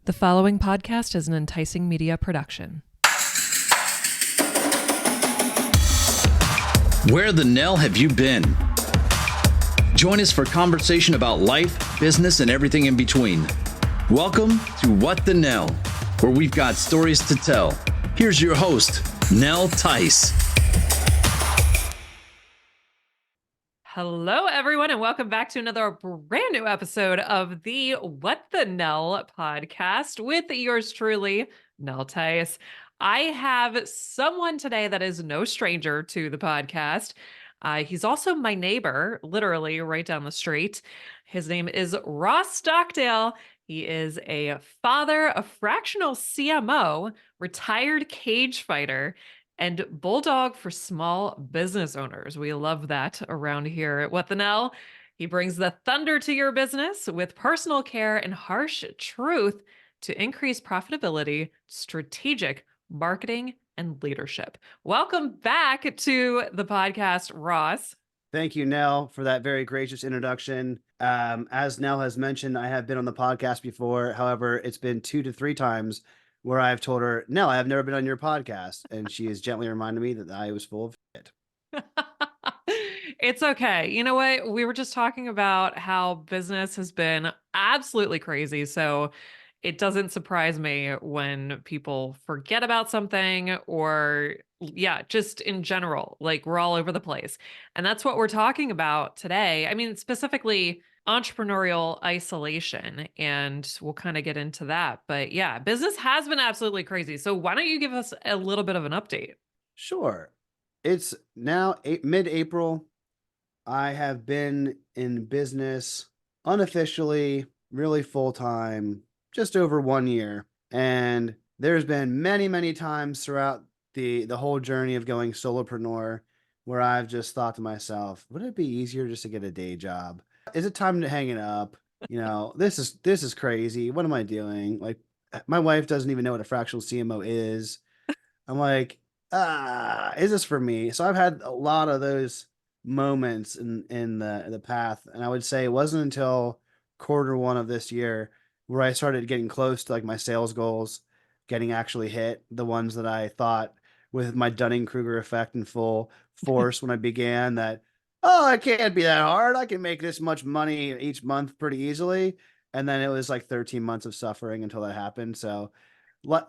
The following podcast is an enticing media production. Where the Nell have you been? Join us for conversation about life, business, and everything in between. Welcome to What the Nell, where we've got stories to tell. Here's your host, Nell Tice. Hello, everyone, and welcome back to another brand new episode of the What the Nell podcast with yours truly, Nell Tice. I have someone today that is no stranger to the podcast. He's also my neighbor, literally right down the street. His name is Ross Stockdale. He is a father, a fractional CMO, retired cage fighter, and bulldog for small business owners. We love that around here at What the Nell. He brings the thunder to your business with personal care and harsh truth to increase profitability, strategic marketing, and leadership. Welcome back to the podcast, Ross. Thank you, Nell, for that very gracious introduction. As Nell has mentioned, I have been on the podcast before. However, it's been 2 to 3 times where I've told her, Nell, I have never been on your podcast. And she has gently reminded me that I was full of shit. It's okay. You know what? We were just talking about how business has been absolutely crazy. So it doesn't surprise me when people forget about something or, yeah, just in general, like we're all over the place. And that's what we're talking about today. I mean, specifically entrepreneurial isolation, and we'll kind of get into that. But yeah, business has been absolutely crazy. So why don't you give us a little bit of an update? Sure. It's now mid-April. I have been in business unofficially, really full-time, just over 1 year. And there's been many, many times throughout the whole journey of going solopreneur where I've just thought to myself, would it be easier just to get a day job? Is it time to hang it up? You know, this is crazy. What am I doing? Like, my wife doesn't even know what a fractional CMO is. I'm like, is this for me? So I've had a lot of those moments in the path. And I would say it wasn't until Q1 of this year where I started getting close to like my sales goals, getting actually hit, the ones that I thought with my Dunning-Kruger effect in full force when I began, that, oh, it can't be that hard. I can make this much money each month pretty easily. And then it was like 13 months of suffering until that happened. So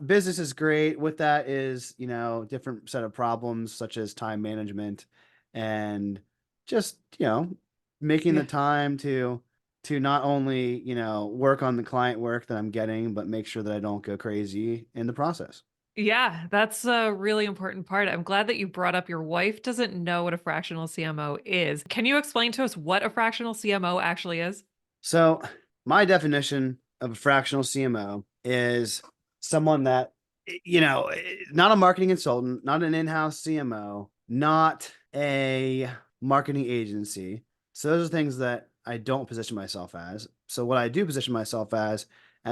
business is great. With that is, different set of problems such as time management and just, making the time to not only, work on the client work that I'm getting, but make sure that I don't go crazy in the process. Yeah, that's a really important part. I'm glad that you brought up your wife doesn't know what a fractional CMO is. Can you explain to us what a fractional CMO actually is? So my definition of a fractional CMO is someone that, not a marketing consultant, not an in-house CMO, not a marketing agency. So those are things that I don't position myself as. So what I do position myself as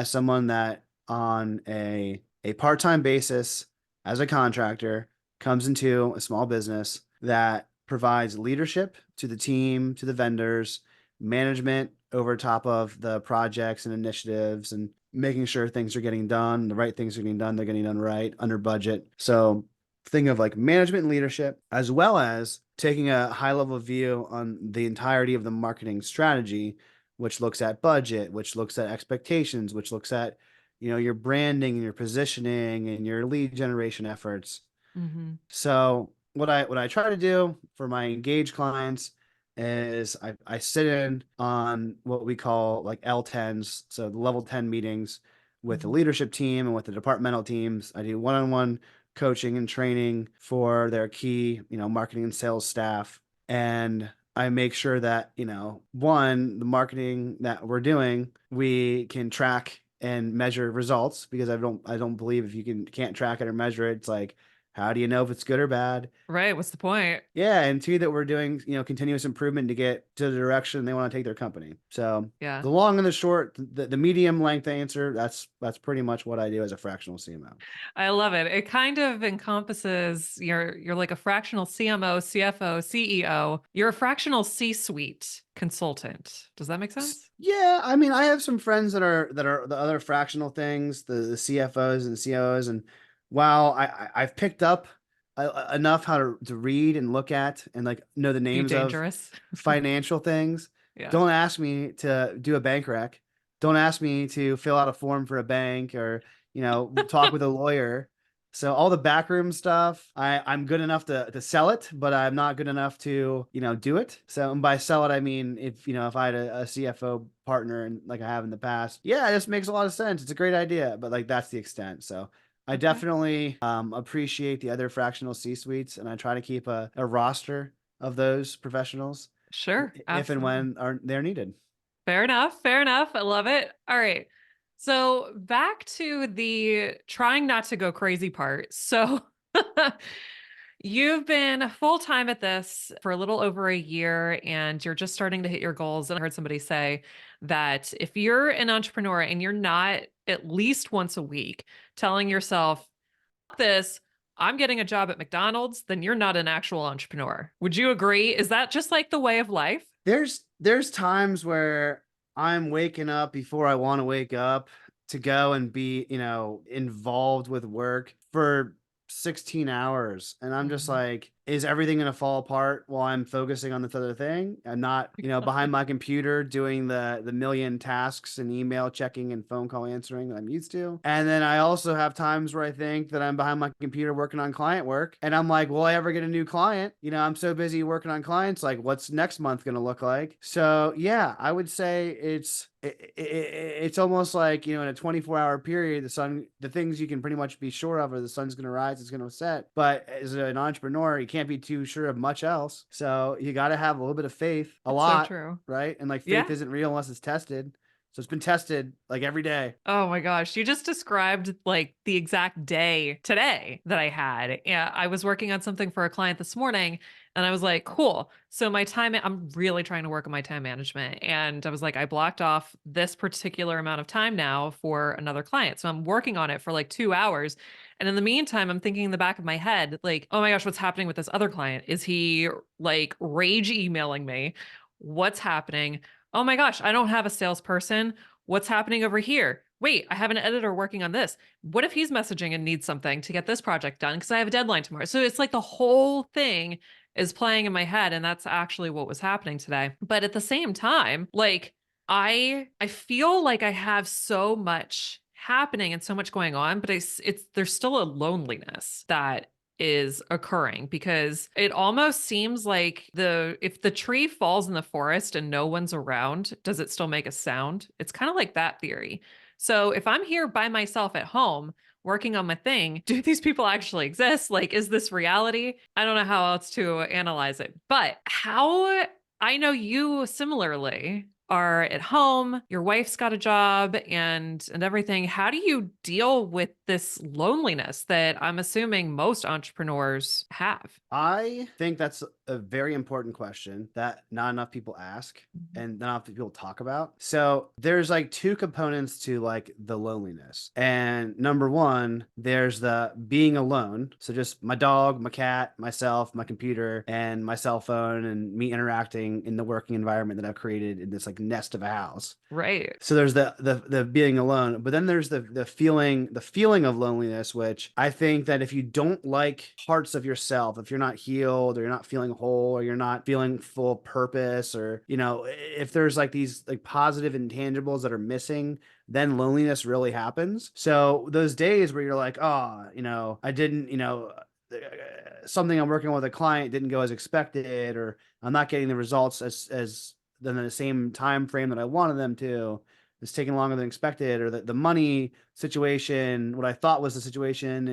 someone that on a part-time basis as a contractor comes into a small business that provides leadership to the team, to the vendors, management over top of the projects and initiatives, and making sure things are getting done, the right things are getting done, they're getting done right, under budget. So think of like management and leadership, as well as taking a high level view on the entirety of the marketing strategy, which looks at budget, which looks at expectations, which looks at, your branding and your positioning and your lead generation efforts. Mm-hmm. So what I try to do for my engaged clients is I sit in on what we call like L10s, so the level 10 meetings with the leadership team and with the departmental teams. I do one-on-one coaching and training for their key, marketing and sales staff. And I make sure that, one, the marketing that we're doing, we can track and measure results, because I don't believe if you can't track it or measure it, it's like, How do you know if it's good or bad? Right. What's the point? Yeah, and two, that we're doing, continuous improvement to get to the direction they want to take their company. So Yeah. the long and the short, the medium length answer, that's pretty much what I do as a fractional CMO. I love it. It kind of encompasses you're like a fractional CMO, CFO, CEO. You're a fractional C-suite consultant. Does that make sense? Yeah, I mean, I have some friends that are the other fractional things, the CFOs and the COOs, and while I've picked up enough how to read and look at and like know the Be names of dangerous. financial things, Yeah. don't ask me to do a bank rec. Don't ask me to fill out a form for a bank or talk with a lawyer. So all the backroom stuff, I'm good enough to sell it, but I'm not good enough to, do it. So and by sell it, I mean if I had a CFO partner and like I have in the past, yeah, this makes a lot of sense. It's a great idea, but like that's the extent. So I Okay. definitely appreciate the other fractional C-suites, and I try to keep a roster of those professionals Sure. if and Absolutely. when they're needed. Fair enough. Fair enough. I love it. All right. So back to the trying not to go crazy part. So you've been full time at this for a little over a year and you're just starting to hit your goals. And I heard somebody say that if you're an entrepreneur and you're not at least once a week telling yourself, this, I'm getting a job at McDonald's, then you're not an actual entrepreneur. Would you agree? Is that just like the way of life? There's times where I'm waking up before I want to wake up to go and be, involved with work for 16 hours. And I'm just Mhm. like, is everything going to fall apart while I'm focusing on this other thing? I'm not, behind my computer doing the million tasks and email checking and phone call answering that I'm used to. And then I also have times where I think that I'm behind my computer working on client work. And I'm like, will I ever get a new client? I'm so busy working on clients. Like, what's next month going to look like? So yeah, I would say it's almost like in a 24-hour period, the things you can pretty much be sure of are the sun's going to rise, it's going to set. But as an entrepreneur, you can't be too sure of much else. So you got to have a little bit of faith, a It's so lot, true. right? And like faith Yeah. isn't real unless it's tested. So it's been tested like every day. Oh my gosh. You just described like the exact day today that I had. Yeah. I was working on something for a client this morning and I was like, cool. So I'm really trying to work on my time management. And I was like, I blocked off this particular amount of time now for another client. So I'm working on it for like 2 hours. And in the meantime, I'm thinking in the back of my head, like, oh my gosh, what's happening with this other client? Is he like rage emailing me? What's happening? Oh my gosh, I don't have a salesperson. What's happening over here? Wait, I have an editor working on this. What if he's messaging and needs something to get this project done? Because I have a deadline tomorrow. So it's like the whole thing is playing in my head. And that's actually what was happening today. But at the same time, like I feel like I have so much happening and so much going on, but it's there's still a loneliness that is occurring because it almost seems like the if the tree falls in the forest and no one's around, does it still make a sound? It's kind of like that theory. So if I'm here by myself at home working on my thing, do these people actually exist? Like, is this reality? I don't know how else to analyze it. But how I know you similarly are at home, your wife's got a job and everything. How do you deal with this loneliness that I'm assuming most entrepreneurs have? I think that's a very important question that not enough people ask Mhm. and not enough people talk about. So there's like two components to like the loneliness. And number one, there's the being alone. So just my dog, my cat, myself, my computer, and my cell phone, and me interacting in the working environment that I've created in this like nest of a house. Right. So there's the being alone, but then there's the feeling of loneliness, which I think that if you don't like parts of yourself, if you're not healed or you're not feeling whole or you're not feeling full purpose, or if there's like these like positive intangibles that are missing, then loneliness really happens. So those days where you're like, oh, I didn't, something I'm working on with a client didn't go as expected, or I'm not getting the results as than the same time frame that I wanted them to, it's taking longer than expected, or the money situation, what I thought was the situation,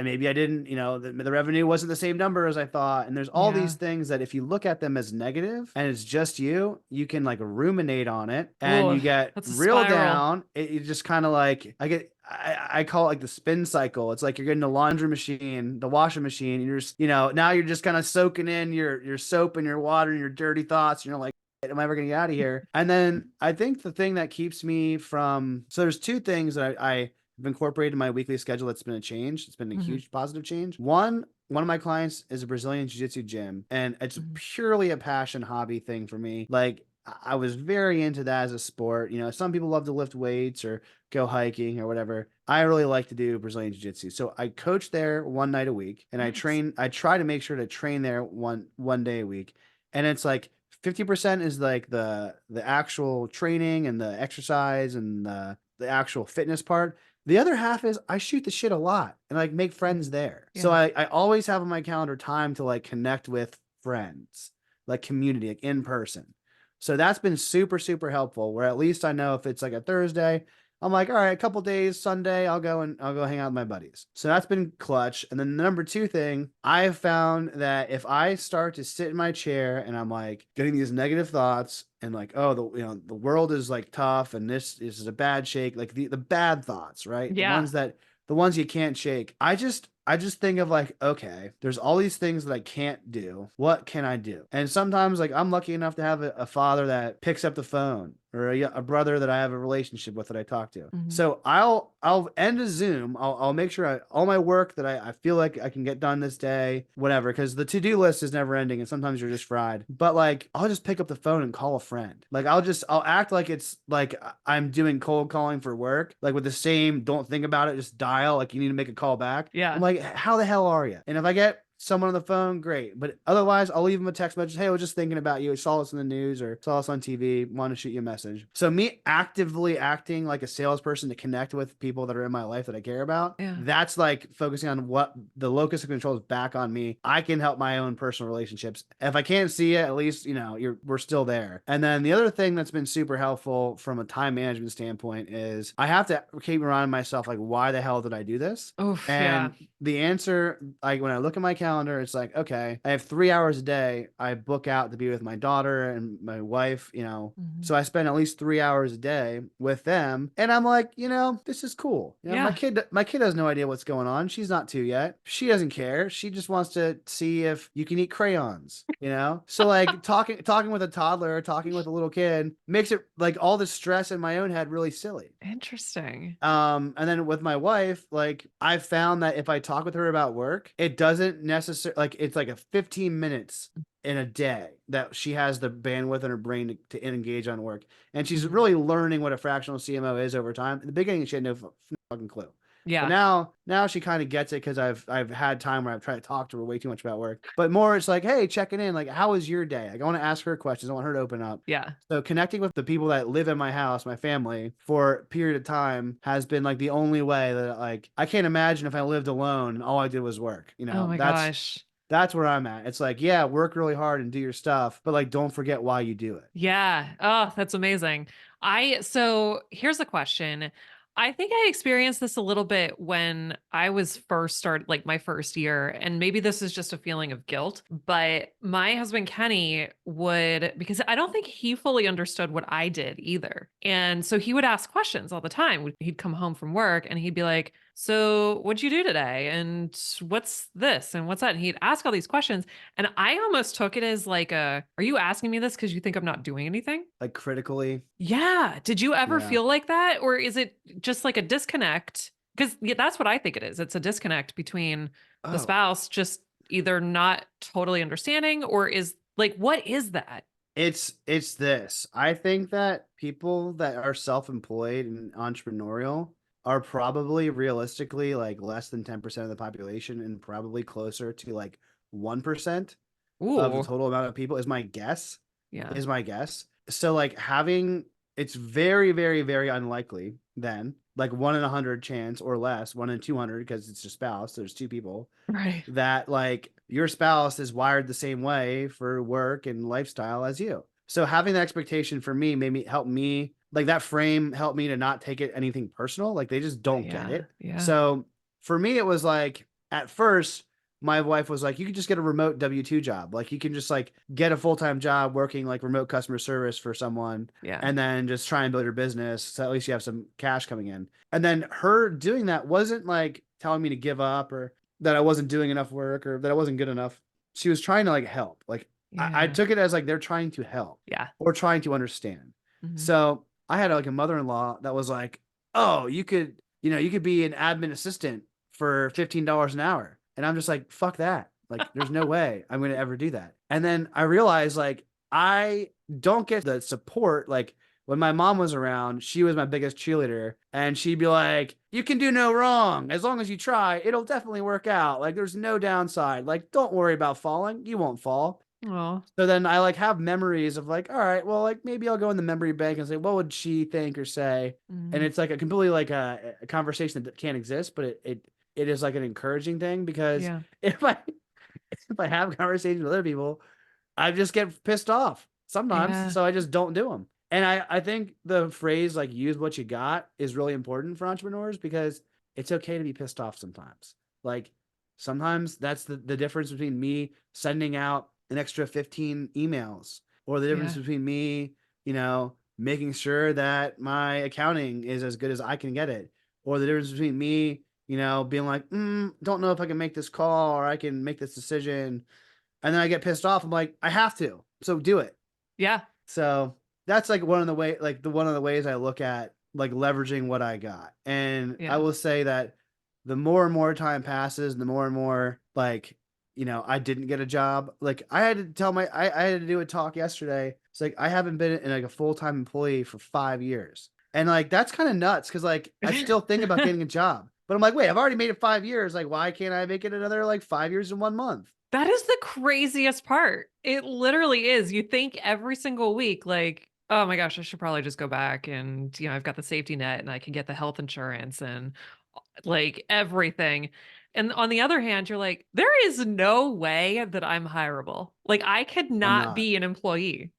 maybe I didn't, the revenue wasn't the same number as I thought. And there's all Yeah. these things that if you look at them as negative and it's just you can like ruminate on it and Oh, you get that's a real spiral. down. You just kind of like, I call it like the spin cycle. It's like you're getting the laundry machine, the washing machine, and you're just, now you're just kind of soaking in your soap and your water and your dirty thoughts. And you're like, am I ever going to get out of here? And then I think the thing that keeps me from, so there's two things that I've incorporated in my weekly schedule that's been a change. It's been a Mhm. huge positive change. One of my clients is a Brazilian Jiu-Jitsu gym, and it's Mhm. purely a passion hobby thing for me. Like, I was very into that as a sport. Some people love to lift weights or go hiking or whatever. I really like to do Brazilian Jiu-Jitsu. So I coach there one night a week, and Nice. I try to make sure to train there one day a week. And it's like 50% is like the actual training and the exercise and the actual fitness part. The other half is I shoot the shit a lot and like make friends there. So Yeah. I always have on my calendar time to like connect with friends, like community, like in person. So that's been super, super helpful, where at least I know if it's like a Thursday, I'm like, all right, a couple days, Sunday, I'll go hang out with my buddies. So that's been clutch. And then the number two thing, I've found that if I start to sit in my chair and I'm like getting these negative thoughts and like, oh, the world is like tough and this is a bad shake, like the bad thoughts, right? Yeah. The ones you can't shake. I just think of like, okay, there's all these things that I can't do. What can I do? And sometimes like I'm lucky enough to have a father that picks up the phone, or a brother that I have a relationship with that I talk to. Mhm. So I'll end a Zoom. I'll make sure all my work that I feel like I can get done this day, whatever, because the to-do list is never ending and sometimes you're just fried. But like I'll just pick up the phone and call a friend. Like I'll act like it's like I'm doing cold calling for work, like with the same don't think about it, just dial, like you need to make a call back. I'm Yeah. like, how the hell are you? And if I get someone on the phone, great. But otherwise, I'll leave them a text message. Hey, I was just thinking about you. I saw this in the news or saw this on TV. Want to shoot you a message. So me actively acting like a salesperson to connect with people that are in my life that I care about. Yeah. That's like focusing on what the locus of control is back on me. I can help my own personal relationships. If I can't see it, at least, we're still there. And then the other thing that's been super helpful from a time management standpoint is I have to keep reminding myself, like, why the hell did I do this? Oof. Yeah. And the answer, like when I look at my calendar, it's like, okay, I have 3 hours a day. I book out to be with my daughter and my wife, Mhm. so I spend at least 3 hours a day with them. And I'm like, this is cool. Yeah. My kid has no idea what's going on. She's not two yet. She doesn't care. She just wants to see if you can eat crayons, So like talking with a toddler, talking with a little kid makes it like all the stress in my own head really silly. Interesting. And then with my wife, like I've found that if I talk with her about work, it doesn't necessarily, like it's like a 15 minutes in a day that she has the bandwidth in her brain to engage on work. And she's Mhm. really learning what a fractional CMO is over time. In the beginning, she had no fucking clue. But Yeah. now she kind of gets it because I've had time where I've tried to talk to her way too much about work. But more it's like, hey, checking in, like, how was your day? Like, I want to ask her questions. I want her to open up. Yeah. So connecting with the people that live in my house, my family, for a period of time has been like the only way that like I can't imagine if I lived alone and all I did was work. Oh my gosh. That's where I'm at. It's like, yeah, work really hard and do your stuff, but like don't forget why you do it. Yeah. Oh, that's amazing. So here's a question. I think I experienced this a little bit when I was first started, like my first year, and maybe this is just a feeling of guilt, but my husband Kenny would, because I don't think he fully understood what I did either. And so he would ask questions all the time. He'd come home from work and he'd be like, so what'd you do today? And what's this? And what's that? And he'd ask all these questions. And I almost took it as like are you asking me this because you think I'm not doing anything? Like critically. Yeah. Did you ever Yeah. feel like that? Or is it just like a disconnect? Because that's what I think it is. It's a disconnect between the Oh, spouse just either not totally understanding or is like, what is that? it's this. I think that people that are self-employed and entrepreneurial are probably realistically like less than 10% of the population and probably closer to like 1% of the Ooh. total amount of people is my guess. Yeah. Is my guess. So like having it's very, very, very unlikely then, like 1 in 100 chance or less, 1 in 200 because it's your spouse. There's two people Right. that like your spouse is wired the same way for work and lifestyle as you. So having the expectation for me made me help me like that frame helped me to not take it anything personal. Like they just don't get Yeah. it. Yeah. So for me, it was like at first, my wife was like, you could just get a remote W-2 job. Like you can just like get a full-time job working like remote customer service for someone Yeah. and then just try and build your business. So at least you have some cash coming in. And then her doing that wasn't like telling me to give up or that I wasn't doing enough work or that I wasn't good enough. She was trying to like help. Like I Yeah. took it as like they're trying to help Yeah. or trying to understand. Mhm. So I had like a mother-in-law that was like, oh, you could be an admin assistant for $15 an hour. And I'm just like, fuck that. Like, there's no way I'm going to ever do that. And then I realized like, I don't get the support. Like when my mom was around, she was my biggest cheerleader and she'd be like, you can do no wrong. As long as you try, it'll definitely work out. Like there's no downside. Like, don't worry about falling. You won't fall. Oh. So then I like have memories of like, all right, well, like maybe I'll go in the memory bank and say, what would she think or say? And Mm. it's like a completely like a conversation that can't exist, but it is like an encouraging thing because Yeah. if I have conversations with other people, I just get pissed off sometimes. Yeah. So I just don't do them. And I think the phrase like use what you got is really important for entrepreneurs because it's okay to be pissed off sometimes. Like sometimes that's the difference between me sending out an extra 15 emails or the difference Yeah. between me, making sure that my accounting is as good as I can get it, or the difference between me, being like, don't know if I can make this call or I can make this decision. And then I get pissed off. I'm like, I have to, so do it. Yeah. So that's like one of the ways I look at like leveraging what I got. And I Yeah. will say that the more and more time passes, the more and more like, I didn't get a job. Like I had to tell I had to do a talk yesterday. It's like, I haven't been in like a full-time employee for 5 years. And like, that's kind of nuts. Cause like, I still think about getting a job, but I'm like, wait, I've already made it 5 years. Like, why can't I make it another like 5 years in 1 month? That is the craziest part. It literally is. You think every single week, like, oh my gosh, I should probably just go back and, I've got the safety net and I can get the health insurance and like everything. And on the other hand, you're like, there is no way that I'm hireable. Like, I could I'm not not. be an employee.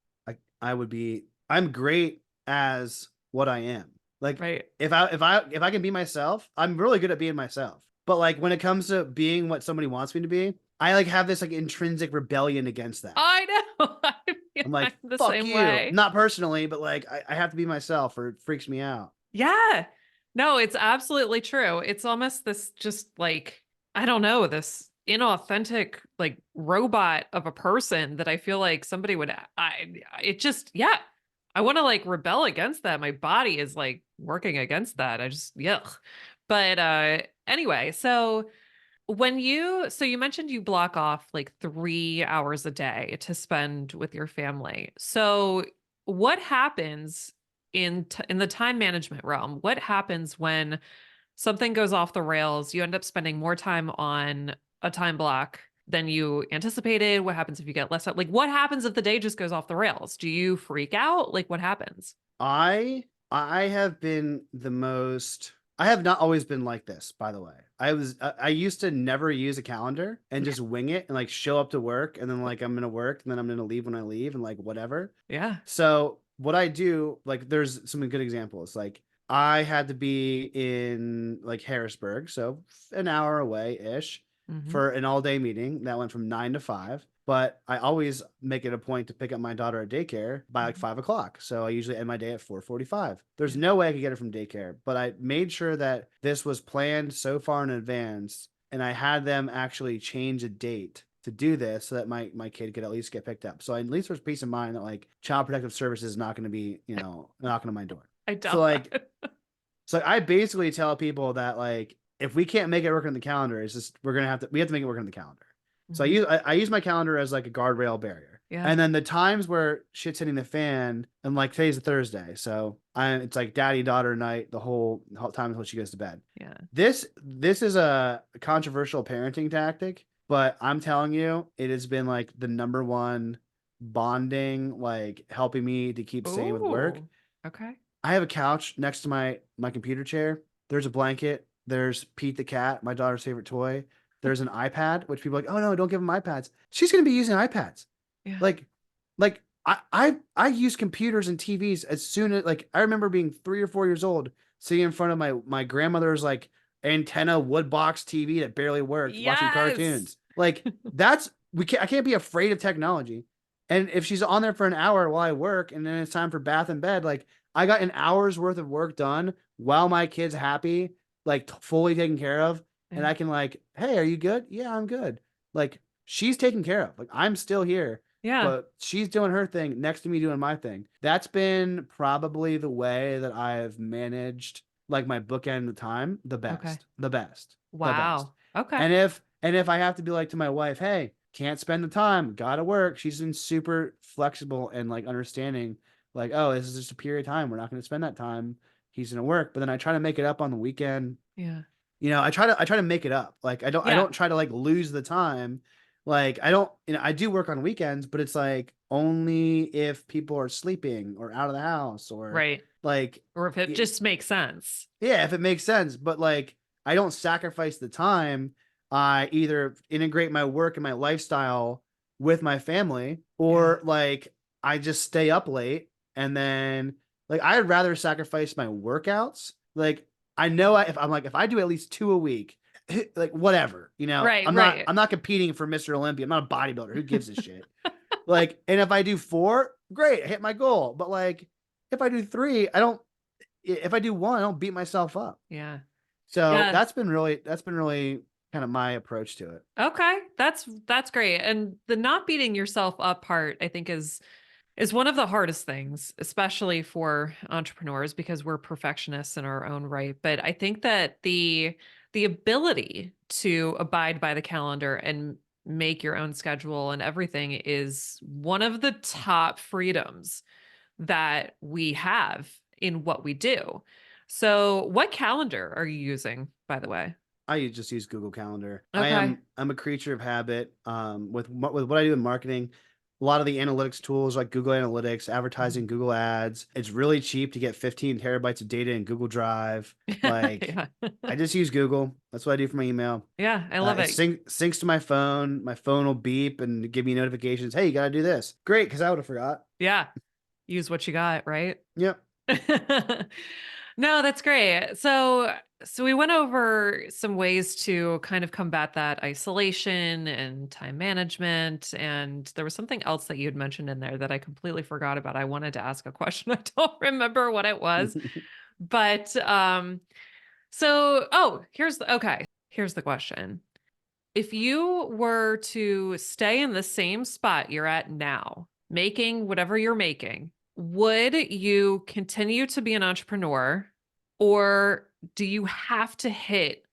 I'm great as what I am. Like Right. if I can be myself, I'm really good at being myself. But like when it comes to being what somebody wants me to be, I like have this like intrinsic rebellion against that. I know. I'm I'm like, the fuck same you. way. Not personally, but like I have to be myself or it freaks me out. Yeah. No, it's absolutely true. It's almost this just like, I don't know, this inauthentic like robot of a person that I feel like somebody would it just yeah. I want to like rebel against that. My body is like working against that. I just yuck. But anyway, so you mentioned you block off like 3 hours a day to spend with your family. So what happens in the time management realm? What happens when something goes off the rails? You end up spending more time on a time block than you anticipated. What happens if you get less? Like what happens if the day just goes off the rails? Do you freak out? Like what happens? I have been I have not always been like this, by the way. I used to never use a calendar and just wing it and like show up to work and then like I'm gonna work and then I'm gonna leave when I leave and like whatever. Yeah. So what I do, like there's some good examples. Like I had to be in like Harrisburg, so an hour away ish Hmm. for an all day meeting that went from 9 to 5. But I always make it a point to pick up my daughter at daycare by like 5 o'clock. So I usually end my day at 4:45. There's Yeah. no way I could get her from daycare, but I made sure that this was planned so far in advance, and I had them actually change a date to do this so that my kid could at least get picked up. So at least there's peace of mind that like Child Protective Services is not going to be, knocking on my door. I So doubt like, that. so I basically tell people that like if we can't make it work on the calendar, it's just we have to make it work on the calendar. So Mhm. I use my calendar as like a guardrail barrier. Yeah. And then the times where shit's hitting the fan, and like today's a Thursday, so it's like daddy daughter night the whole time until she goes to bed. Yeah. This is a controversial parenting tactic, but I'm telling you, it has been like the number one bonding, like helping me to keep sane with work. Ooh. Okay. I have a couch next to my computer chair. There's a blanket. There's Pete the cat, my daughter's favorite toy. There's an iPad, which people are like, oh no, don't give them iPads. She's gonna be using iPads. Yeah. Like I use computers and TVs as soon as, like, I remember being 3 or 4 years old, sitting in front of my grandmother's like antenna wood box TV that barely worked, watching Yes. cartoons. Like, I can't be afraid of technology. And if she's on there for an hour while I work and then it's time for bath and bed, like, I got an hour's worth of work done while my kid's happy, like fully taken care of. And Yeah. I can, like, hey, are you good? Yeah, I'm good. Like, she's taken care of. Like, I'm still here, Yeah. but she's doing her thing next to me doing my thing. That's been probably the way that I have managed, like, my bookend of time the Okay. best, the best, the best. Wow. Okay. And if I have to be like to my wife, hey, can't spend the time, gotta work. She's been super flexible and like understanding, like, oh, this is just a period of time. We're not going to spend that time. He's going to work. But then I try to make it up on the weekend. Yeah. I try to make it up. Like, I Yeah. don't try to like lose the time. Like, I don't, I do work on weekends, but it's like only if people are sleeping or out of the house, or Right. like, Or if it y- just makes sense. yeah, if it makes sense. But like, I don't sacrifice the time. I either integrate my work and my lifestyle with my family, Yeah. or like I just stay up late, and then, like, I'd rather sacrifice my workouts. Like, I know if I do at least 2 a week, like, whatever, Right. I'm not Right. I'm not competing for Mr. Olympia. I'm not a bodybuilder. Who gives a shit? Like, and if I do 4, great, I hit my goal. But like, if I do 3, I don't. If I do 1, I don't beat myself up. Yeah. So Yeah. that's been really kind of my approach to it. Okay. That's great. And the not beating yourself up part, I think, is one of the hardest things, especially for entrepreneurs, because we're perfectionists in our own right. But I think that the ability to abide by the calendar and make your own schedule and everything is one of the top freedoms that we have in what we do. So, what calendar are you using, by the way? I just use Google Calendar. Okay. I'm a creature of habit. With what I do in marketing, a lot of the analytics tools like Google Analytics, advertising, Google Ads. It's really cheap to get 15 terabytes of data in Google Drive. Like, Yeah. I just use Google. That's what I do for my email. Yeah, I love It it. syncs to my phone. My phone will beep and give me notifications. Hey, you got to do this. Great, because I would have forgot. Yeah. Use what you got, right? Yep. No, that's great. So we went over some ways to kind of combat that isolation and time management, and there was something else that you had mentioned in there that I completely forgot about. I wanted to ask a question. I don't remember what it was. But here's the question. If you were to stay in the same spot you're at now, making whatever you're making, would you continue to be an entrepreneur, or do you have to hit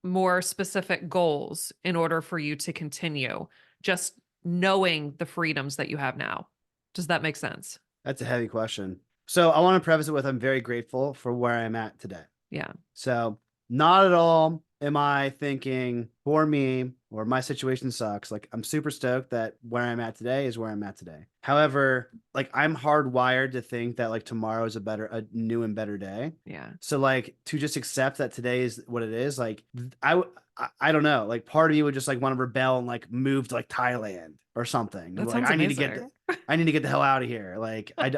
more specific goals in order for you to continue just knowing the freedoms that you have now? Does that make sense? That's a heavy question. So I want to preface it with, I'm very grateful for where I'm at today. Yeah. So not at all am I thinking for me or my situation sucks. Like, I'm super stoked that where I'm at today is where I'm at today. However, like, I'm hardwired to think that like tomorrow is a new and better day. Yeah. So like, to just accept that today is what it is, like, I don't know, like, part of you would just like want to rebel and like move to like Thailand or something. That Like, sounds amazing. I need to get the hell out of here. Like, I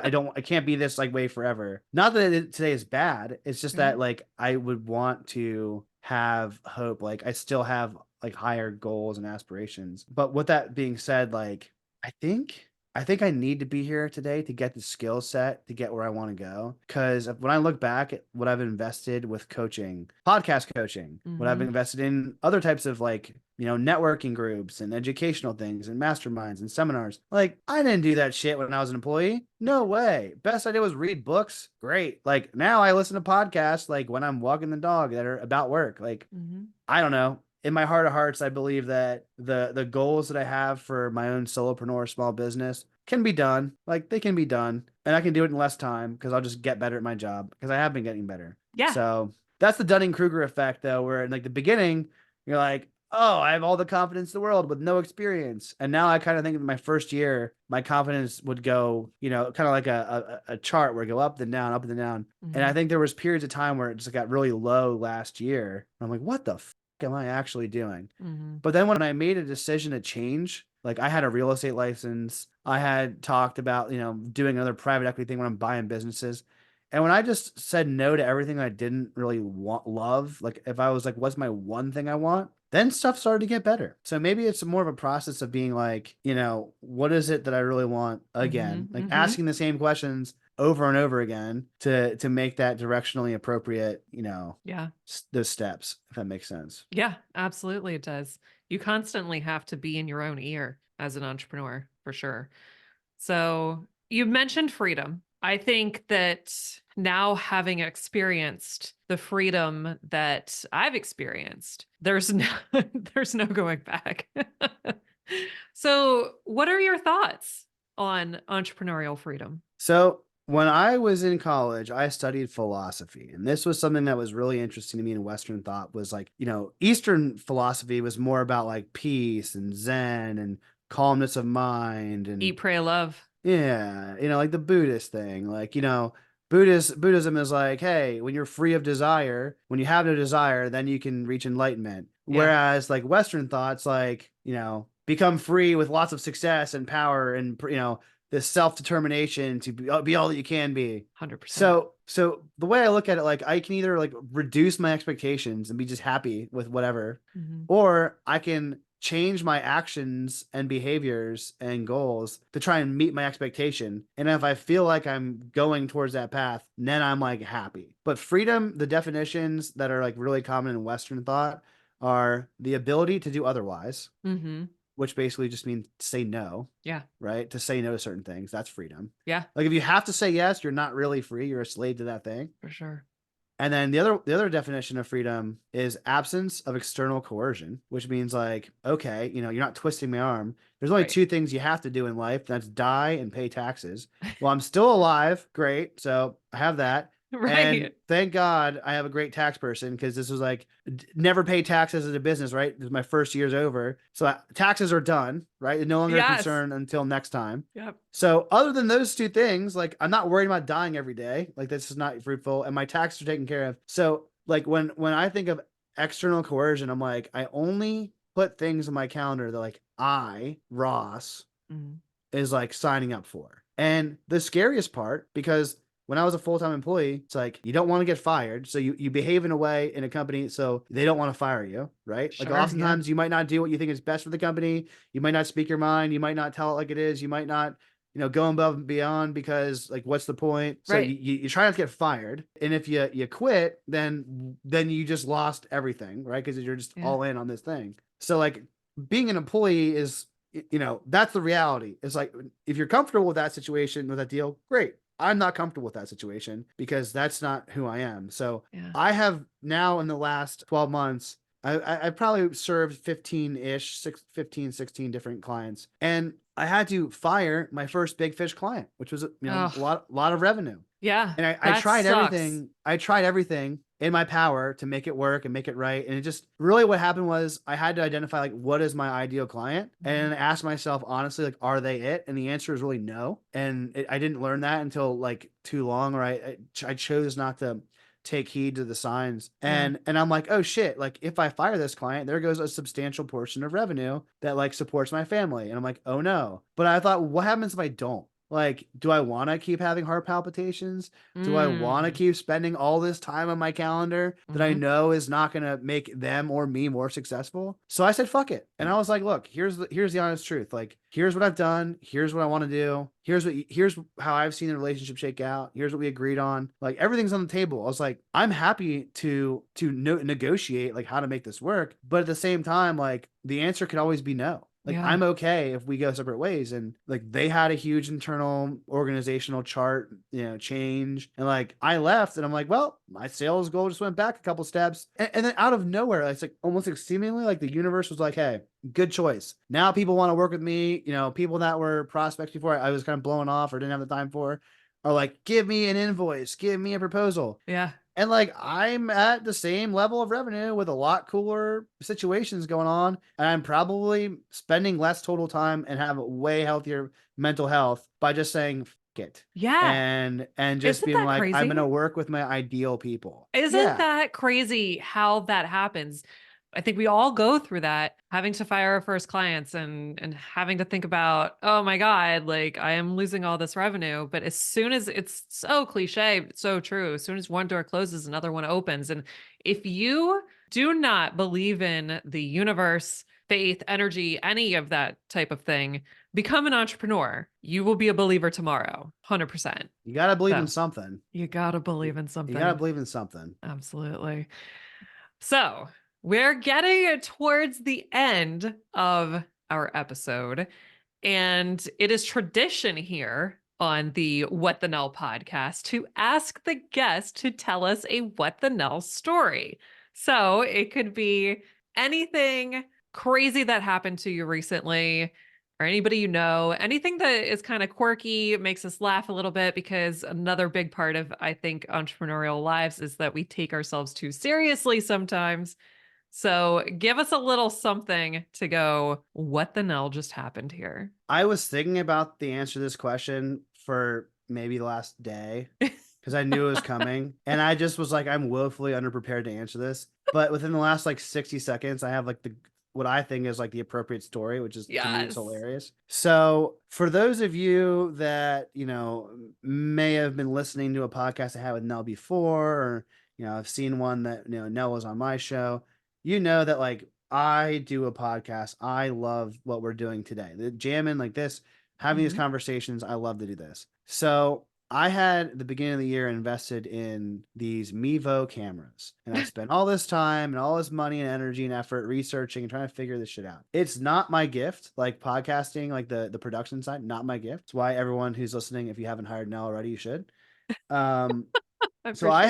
can't be this like way forever. Not that today is bad. It's just that like I would want to have hope. Like, I still have like higher goals and aspirations. But with that being said, like, I think I need to be here today to get the skill set to get where I want to go. Because when I look back at what I've invested with coaching, podcast coaching, what I've Mhm. invested in other types of like, networking groups and educational things and masterminds and seminars, like, I didn't do that shit when I was an employee. No way. Best I did was read books. Great. Like, now I listen to podcasts like when I'm walking the dog that are about work. Like, Mhm. I don't know. In my heart of hearts, I believe that the goals that I have for my own solopreneur small business can be done. Like, they can be done, and I can do it in less time because I'll just get better at my job because I have been getting better. Yeah. So that's the Dunning-Kruger effect, though, where in like the beginning, you're like, oh, I have all the confidence in the world with no experience. And now I kind of think in my first year, my confidence would go, kind of like a chart where it go up and down, up and down. And I Mhm. think there was periods of time where it just got really low last year. I'm like, what the am I actually doing? Mhm. But then when I made a decision to change, like I had a real estate license, I had talked about, doing another private equity thing when I'm buying businesses. And when I just said no to everything I didn't really love, like if I was like, what's my one thing I want? Then stuff started to get better. So maybe it's more of a process of being like, what is it that I really want again? Mhm. Like Mhm. asking the same questions over and over again to make that directionally appropriate, Yeah. those steps, if that makes sense. Yeah, absolutely it does. You constantly have to be in your own ear as an entrepreneur, for sure. So, you mentioned freedom. I think that now having experienced the freedom that I've experienced, there's no there's no going back. So, what are your thoughts on entrepreneurial freedom? So when I was in college, I studied philosophy, and this was something that was really interesting to me in Western thought was like, Eastern philosophy was more about like peace and Zen and calmness of mind and Eat, pray, love. yeah, like the Buddhist thing, like, Buddhism is like, hey, when you're free of desire, when you have no desire, then you can reach enlightenment. Yeah, Whereas like Western thoughts, like, become free with lots of success and power and, this self-determination to be all that you can be. 100%. So the way I look at it, like I can either like reduce my expectations and be just happy with whatever, Mhm. or I can change my actions and behaviors and goals to try and meet my expectation. And if I feel like I'm going towards that path, then I'm like happy. But freedom, the definitions that are like really common in Western thought are the ability to do otherwise, Mhm. which basically just means say no, Yeah. right? To say no to certain things. That's freedom. Yeah, Like if you have to say yes, you're not really free. You're a slave to that thing. for sure. And then the other definition of freedom is absence of external coercion, which means like, okay, you're not twisting my arm. There's only Right. two things you have to do in life. That's die and pay taxes. Well, I'm still alive. Great. So I have that. And Right. thank God I have a great tax person because this was like never pay taxes as a business, right? This is my first year's over. So taxes are done, right? They're no longer a Yes. concern until next time. Yep. So other than those two things, like I'm not worried about dying every day. Like this is not fruitful, and my taxes are taken care of. So like when I think of external coercion, I'm like I only put things in my calendar that like I Ross Mhm. is like signing up for. And the scariest part, because when I was a full-time employee, it's like you don't want to get fired. So you behave in a way in a company so they don't want to fire you, right? Like Sure, yeah. oftentimes you might not do what you think is best for the company. You might not speak your mind. You might not tell it like it is. You might not, go above and beyond because like what's the point? So Right. you try not to get fired. And if you quit, then you just lost everything, right? Because you're just Yeah. all in on this thing. So like being an employee is that's the reality. It's like if you're comfortable with that situation, with that deal, great. I'm not comfortable with that situation because that's not who I am. So Yeah. I have now in the last 12 months, I probably served 15-ish, 16 different clients. And I had to fire my first big fish client, which was, a Oh, lot of revenue. yeah. And I That tried sucks. everything. I tried everything in my power to make it work and make it right. And it just really what happened was I had to identify like what is my ideal client Mhm. and ask myself honestly, like, are they it? And the answer is really no. And I didn't learn that until like too long, or I chose not to take heed to the signs. Yeah. And I'm like, oh shit, like if I fire this client, there goes a substantial portion of revenue that like supports my family. And I'm like, oh no. But I thought, what happens if I don't? Like, do I want to keep having heart palpitations? Do I want to Mm. keep spending all this time on my calendar that I Mhm. know is not going to make them or me more successful? So I said, fuck it. And I was like, look, here's the honest truth. Like, here's what I've done. Here's what I want to do. Here's how I've seen the relationship shake out. Here's what we agreed on. Like everything's on the table. I was like, I'm happy to negotiate like how to make this work, but at the same time, like the answer could always be no. Like Yeah. I'm okay if we go separate ways. And like they had a huge internal organizational chart, change. And like I left and I'm like, well, my sales goal just went back a couple steps. And then out of nowhere, it's like almost like seemingly like the universe was like, hey, good choice. Now people want to work with me. People that were prospects before I was kind of blowing off or didn't have the time for are like, give me an invoice, give me a proposal. Yeah. And like I'm at the same level of revenue with a lot cooler situations going on. And I'm probably spending less total time and have a way healthier mental health by just saying "F it." Yeah. And just Isn't being that like, I'm crazy? gonna work with my ideal people. Isn't Yeah. that crazy how that happens? I think we all go through that, having to fire our first clients and having to think about, oh my God, like I am losing all this revenue. But as soon as it's so cliche, so true, as soon as one door closes, another one opens. And if you do not believe in the universe, faith, energy, any of that type of thing, become an entrepreneur. You will be a believer tomorrow, 100%. You got to believe in So something. you got to believe in You got to something. believe in something. Absolutely. So we're getting towards the end of our episode, and it is tradition here on the What the Null podcast to ask the guest to tell us a What the Null story. So it could be anything crazy that happened to you recently, or anybody you know, anything that is kind of quirky, makes us laugh a little bit, because another big part of, I think, entrepreneurial lives is that we take ourselves too seriously sometimes. So give us a little something to go, what the hell just happened here? I was thinking about the answer to this question for maybe the last day because I knew it was coming. And I just was like, I'm woefully underprepared to answer this. But within the last like 60 seconds, I have like what I think is like the appropriate story, which is to me it's Yes. hilarious. So for those of you that, you know, may have been listening to a podcast I had with Nell before, or, you know, I've seen one that, you know, Nell was on my show, you know that like I do a podcast. I love what we're doing today. The jamming like this, having these conversations. I love to do this. So I had at the beginning of the year invested in these Mevo cameras, and I spent all this time and all this money and energy and effort researching and trying to figure this shit out. It's not my gift, like podcasting, like the production side, not my gift. It's why everyone who's listening, if you haven't hired Nell already, you should. So I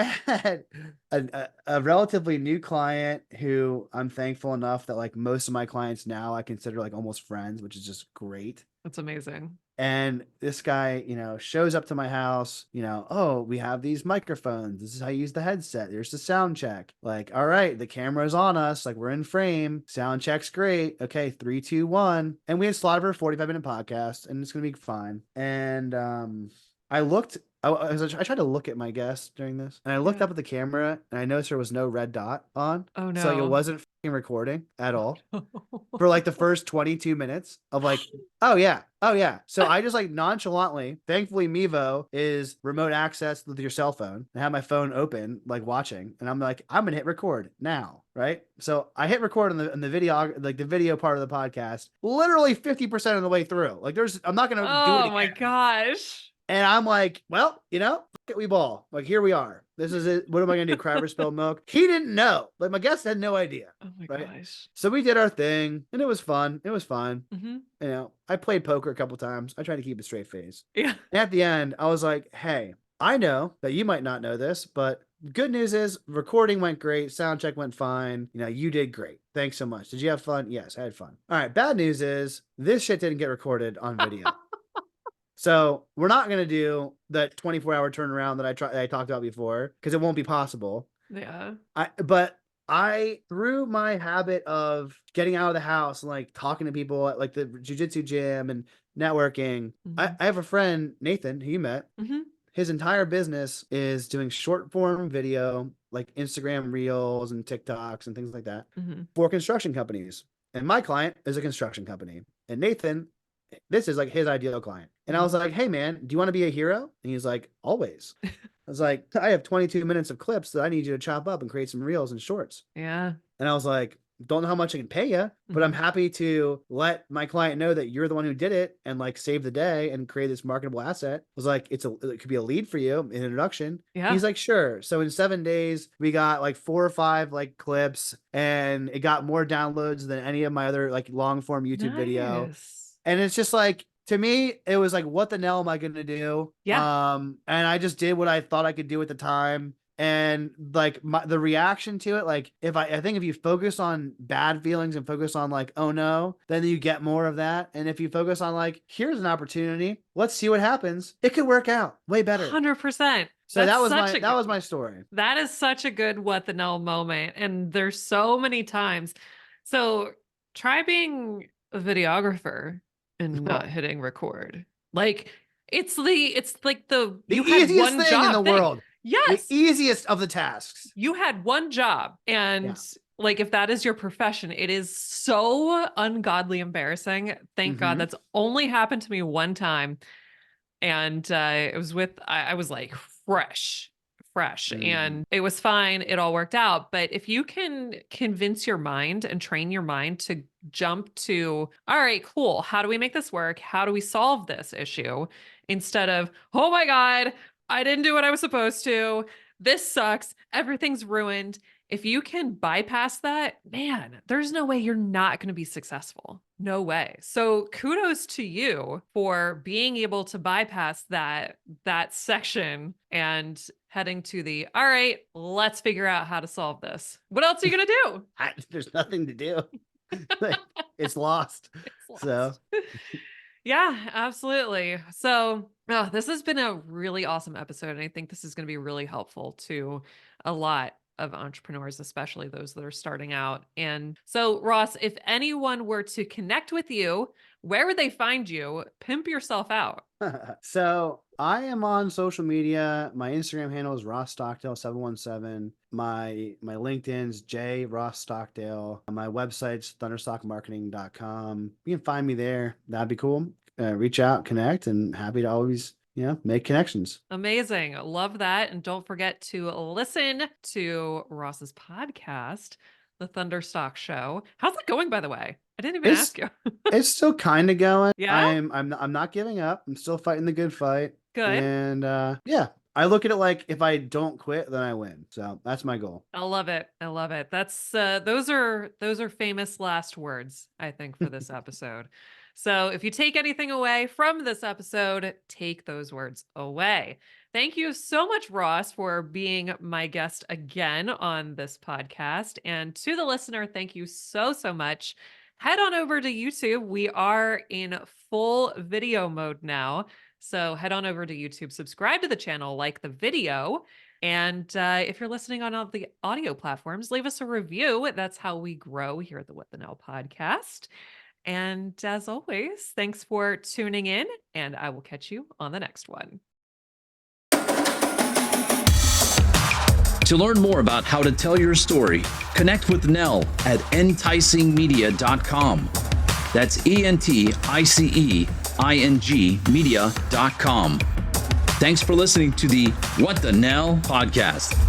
had a relatively new client who I'm thankful enough that like most of my clients now I consider like almost friends, which is just great. That's amazing. And this guy, you know, shows up to my house, you know, oh, we have these microphones. This is how you use the headset. There's the sound check. Like, all right, the camera's on us. Like, we're in frame. Sound check's great. Okay, 3, 2, 1. And we had slotted for a 45-minute podcast, and it's going to be fine. And I tried to look at my guest during this, and I looked up at the camera, and I noticed there was no red dot on. Oh, no. So like, it wasn't recording at all for like the first 22 minutes of like, oh yeah. So I just like nonchalantly, thankfully Mevo is remote access with your cell phone, and have my phone open, like watching, and I'm like, I'm gonna hit record now, right? So I hit record on the video, like the video part of the podcast, literally 50% of the way through. Like I'm not gonna do it again. Oh my gosh. And I'm like, well, you know, we ball. Like, here we are. This is it. What am I going to do? Cry over spilled milk? He didn't know. Like, my guest had no idea. Oh my right? gosh. So we did our thing, and it was fun. It was fun. Mm-hmm. You know, I played poker a couple times. I tried to keep a straight face. Yeah. And at the end, I was like, hey, I know that you might not know this, but good news is recording went great. Sound check went fine. You know, you did great. Thanks so much. Did you have fun? Yes, I had fun. All right. Bad news is this shit didn't get recorded on video. So we're not going to do that 24-hour turnaround that I talked about before, because it won't be possible. Yeah. But I, through my habit of getting out of the house and like talking to people at like the jiu-jitsu gym and networking, I have a friend, Nathan, who you met. His entire business is doing short form video, like Instagram reels and TikToks and things like that for construction companies. And my client is a construction company. And Nathan, this is like his ideal client. And I was like, hey man, do you want to be a hero? And he's like, always. I was like, I have 22 minutes of clips that I need you to chop up and create some reels and shorts. Yeah. And I was like, don't know how much I can pay you, but I'm happy to let my client know that you're the one who did it and like save the day and create this marketable asset. I was like, it could be a lead for you, an introduction. Yeah. He's like, sure. So in 7 days, we got like 4 or 5 like clips, and it got more downloads than any of my other like long form YouTube video. And it's just like, to me, it was like, what the hell am I going to do? Yeah. And I just did what I thought I could do at the time. And like the reaction to it, like I think if you focus on bad feelings and focus on like, oh no, then you get more of that. And if you focus on like, here's an opportunity, let's see what happens, it could work out way better. 100%. So that was my story. That is such a good what the hell moment. And there's so many times. So try being a videographer and not hitting record. Like it's like the you had easiest one thing job in the world. Yes. The easiest of the tasks. You had one job, and like if that is your profession, it is so ungodly embarrassing. Thank God that's only happened to me one time. And it was I was like fresh, and it was fine. It all worked out. But if you can convince your mind and train your mind to jump to, all right, cool. How do we make this work? How do we solve this issue? Instead of, oh my God, I didn't do what I was supposed to. This sucks. Everything's ruined. If you can bypass that, man, there's no way you're not going to be successful. No way. So kudos to you for being able to bypass that section and heading to the, all right, let's figure out how to solve this. What else are you going to do? There's nothing to do. It's lost. It's So lost. Yeah, absolutely. So this has been a really awesome episode. And I think this is going to be really helpful to a lot of entrepreneurs, especially those that are starting out. And so, Ross, if anyone were to connect with you, where would they find you? Pimp yourself out. So I am on social media. My Instagram handle is Ross Stockdale 717. My LinkedIn's J Ross Stockdale. My website's thunderstockmarketing.com. You can find me there. That'd be cool. Reach out, connect, and happy to always make connections. Amazing. Love that. And don't forget to listen to Ross's podcast, The Thunderstock Show. How's it going, by the way? I didn't even ask you. It's still kind of going. Yeah. I'm not giving up. I'm still fighting the good fight. Good. And I look at it like if I don't quit, then I win. So that's my goal. I love it. I love it. That's those are famous last words, I think, for this episode. So if you take anything away from this episode, take those words away. Thank you so much, Ross, for being my guest again on this podcast. And to the listener, thank you so much. Head on over to YouTube. We are in full video mode now. So head on over to YouTube, subscribe to the channel, like the video. And if you're listening on all the audio platforms, leave us a review. That's how we grow here at the What the Now podcast. And as always, thanks for tuning in, and I will catch you on the next one. To learn more about how to tell your story, connect with Nell at enticingmedia.com. That's ENTICEING media.com. Thanks for listening to the What the Nell podcast.